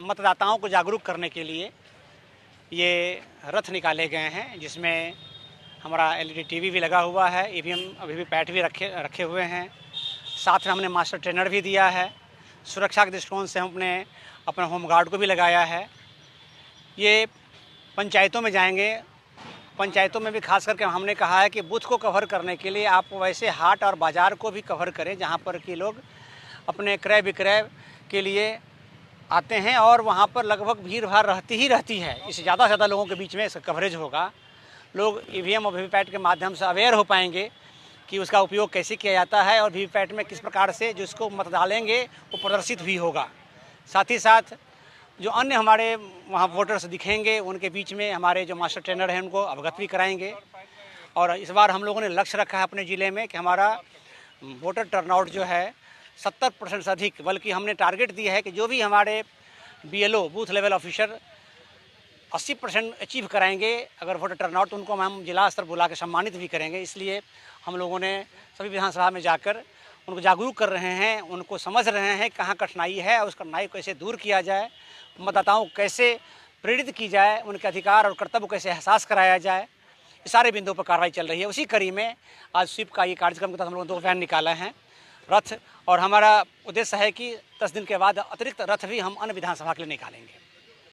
मतदाताओं को जागरूक करने के लिए ये रथ निकाले गए हैं, जिसमें हमारा एलईडी टीवी भी लगा हुआ है, ईवीएम अभी भी पैट भी रखे हुए हैं। साथ में हमने मास्टर ट्रेनर भी दिया है। सुरक्षा के दृष्टिकोण से हमने अपने होमगार्ड को भी लगाया है। ये पंचायतों में जाएंगे। पंचायतों में भी खास करके हमने कहा है कि बूथ को कवर करने के लिए आप वैसे हाट और बाज़ार को भी कवर करें, जहाँ पर कि लोग अपने क्रय विक्रय के लिए आते हैं और वहाँ पर लगभग भीड़ भाड़ रहती है। इससे ज़्यादा से ज़्यादा लोगों के बीच में इसका कवरेज होगा। लोग ईवीएम और वीवीपैट के माध्यम से अवेयर हो पाएंगे कि उसका उपयोग कैसे किया जाता है और वीवीपैट में किस प्रकार से जिसको मत डालेंगे वो प्रदर्शित भी होगा। साथ ही साथ जो अन्य हमारे वहाँ वोटर्स दिखेंगे उनके बीच में हमारे जो मास्टर ट्रेनर हैं उनको अवगत भी कराएंगे। और इस बार हम लोगों ने लक्ष्य रखा है अपने ज़िले में कि हमारा वोटर टर्नआउट जो है 70% से अधिक, बल्कि हमने टारगेट दिया है कि जो भी हमारे BLO booth level officer 80% achieve कराएंगे अगर वोटर टर्नआउट, उनको हम जिला स्तर बुला के सम्मानित भी करेंगे। इसलिए हम लोगों ने सभी विधानसभा में जाकर उनको जागरूक कर रहे हैं, उनको समझ रहे हैं कहाँ कठिनाई है और उस कठिनाई को कैसे दूर किया जाए, मतदाताओं को कैसे प्रेरित की जाए, उनके अधिकार और कर्तव्य को कैसे एहसास कराया जाए। इस सारे बिंदुओं पर कार्रवाई चल रही है। उसी कड़ी में आज स्वीप का ये कार्यक्रम के तहत हम लोगों ने 2 वैन निकाला है रथ, और हमारा उद्देश्य है कि 10 दिन के बाद अतिरिक्त रथ भी हम अन्य विधानसभा के लिए निकालेंगे।